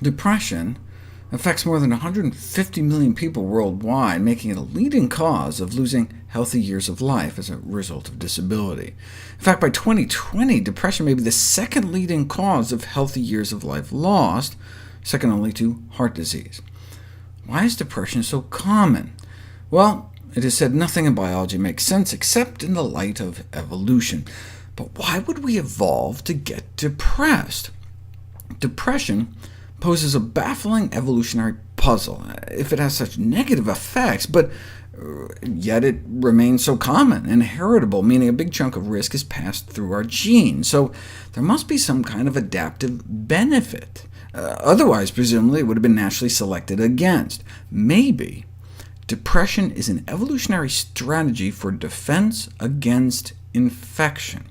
Depression affects more than 150 million people worldwide, making it a leading cause of losing healthy years of life as a result of disability. In fact, by 2020, depression may be the second leading cause of healthy years of life lost, second only to heart disease. Why is depression so common? Well, it is said nothing in biology makes sense except in the light of evolution. But why would we evolve to get depressed? Depression poses a baffling evolutionary puzzle, if it has such negative effects, but yet it remains so common and heritable, meaning a big chunk of risk is passed through our genes. So there must be some kind of adaptive benefit. Otherwise, presumably, it would have been naturally selected against. Maybe depression is an evolutionary strategy for defense against infection.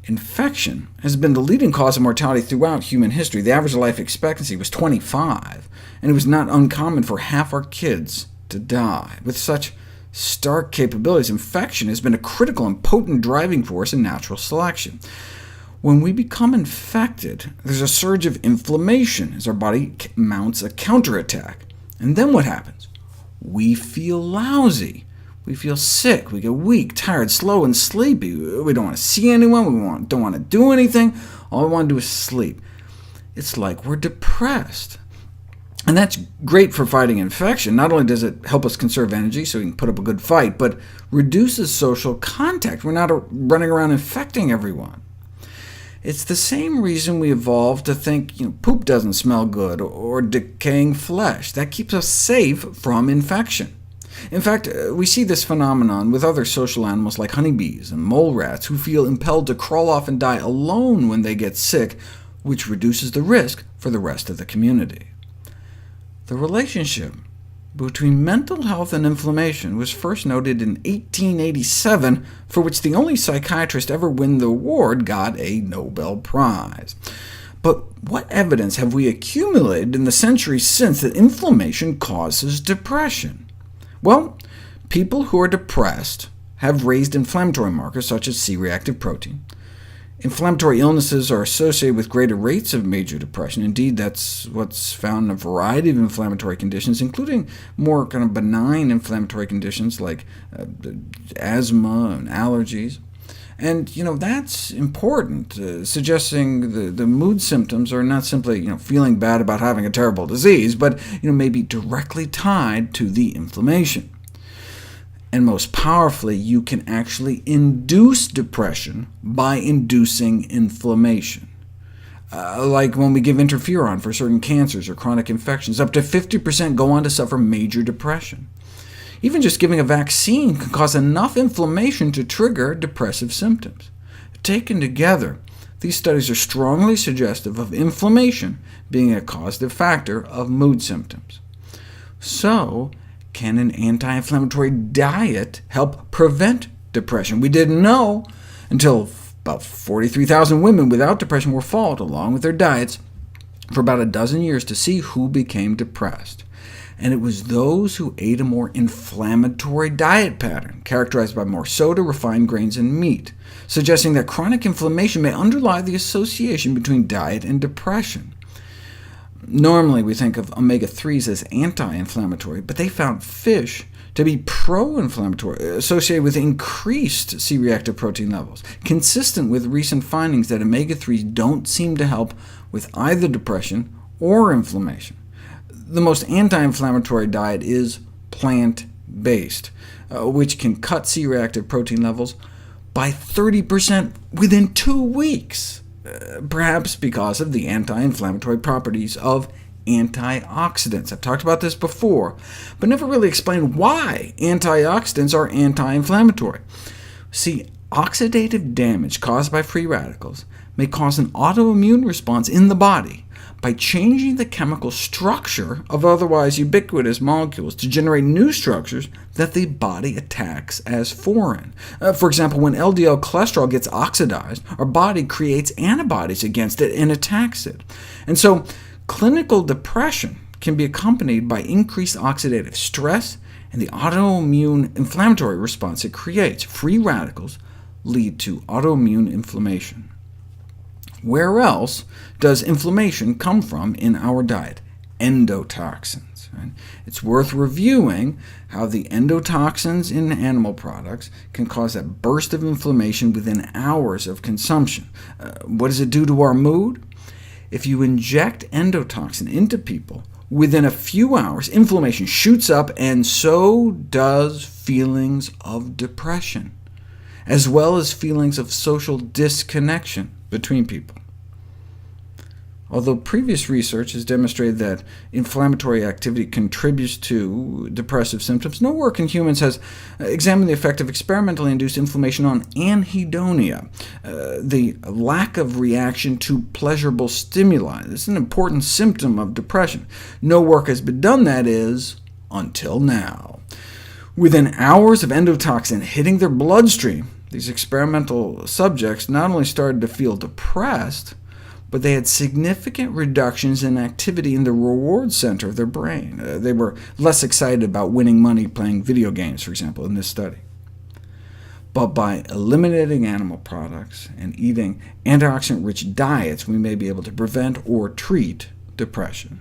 Infection has been the leading cause of mortality throughout human history. The average life expectancy was 25, and it was not uncommon for half our kids to die. With such stark capabilities, infection has been a critical and potent driving force in natural selection. When we become infected, there's a surge of inflammation as our body mounts a counterattack. And then what happens? We feel lousy. We feel sick, we get weak, tired, slow, and sleepy. We don't want to see anyone, we don't want to do anything. All we want to do is sleep. It's like we're depressed. And that's great for fighting infection. Not only does it help us conserve energy so we can put up a good fight, but reduces social contact. We're not running around infecting everyone. It's the same reason we evolved to think poop doesn't smell good, or decaying flesh. That keeps us safe from infection. In fact, we see this phenomenon with other social animals like honeybees and mole rats, who feel impelled to crawl off and die alone when they get sick, which reduces the risk for the rest of the community. The relationship between mental health and inflammation was first noted in 1887, for which the only psychiatrist ever win the award got a Nobel Prize. But what evidence have we accumulated in the centuries since that inflammation causes depression? Well, people who are depressed have raised inflammatory markers such as C-reactive protein. Inflammatory illnesses are associated with greater rates of major depression. Indeed, that's what's found in a variety of inflammatory conditions, including more kind of benign inflammatory conditions like asthma and allergies. And that's important, suggesting the mood symptoms are not simply feeling bad about having a terrible disease, but maybe directly tied to the inflammation. And most powerfully, you can actually induce depression by inducing inflammation. Like when we give interferon for certain cancers or chronic infections, up to 50% go on to suffer major depression. Even just giving a vaccine can cause enough inflammation to trigger depressive symptoms. Taken together, these studies are strongly suggestive of inflammation being a causative factor of mood symptoms. So, can an anti-inflammatory diet help prevent depression? We didn't know until about 43,000 women without depression were followed, along with their diets, for about a dozen years to see who became depressed. And it was those who ate a more inflammatory diet pattern, characterized by more soda, refined grains, and meat, suggesting that chronic inflammation may underlie the association between diet and depression. Normally, we think of omega-3s as anti-inflammatory, but they found fish to be pro-inflammatory, associated with increased C-reactive protein levels, consistent with recent findings that omega-3s don't seem to help with either depression or inflammation. The most anti-inflammatory diet is plant-based, which can cut C-reactive protein levels by 30% within 2 weeks, perhaps because of the anti-inflammatory properties of antioxidants. I've talked about this before, but never really explained why antioxidants are anti-inflammatory. See, oxidative damage caused by free radicals may cause an autoimmune response in the body by changing the chemical structure of otherwise ubiquitous molecules to generate new structures that the body attacks as foreign. For example, when LDL cholesterol gets oxidized, our body creates antibodies against it and attacks it. And so clinical depression can be accompanied by increased oxidative stress and the autoimmune inflammatory response it creates. Free radicals lead to autoimmune inflammation. Where else does inflammation come from in our diet? Endotoxins. Right? It's worth reviewing how the endotoxins in animal products can cause a burst of inflammation within hours of consumption. What does it do to our mood? If you inject endotoxin into people, within a few hours, inflammation shoots up, and so does feelings of depression, as well as feelings of social disconnection between people. Although previous research has demonstrated that inflammatory activity contributes to depressive symptoms, no work in humans has examined the effect of experimentally induced inflammation on anhedonia, the lack of reaction to pleasurable stimuli. This is an important symptom of depression. No work has been done, that is, until now. Within hours of endotoxin hitting their bloodstream, these experimental subjects not only started to feel depressed, but they had significant reductions in activity in the reward center of their brain. They were less excited about winning money playing video games, for example, in this study. But by eliminating animal products and eating antioxidant-rich diets, we may be able to prevent or treat depression.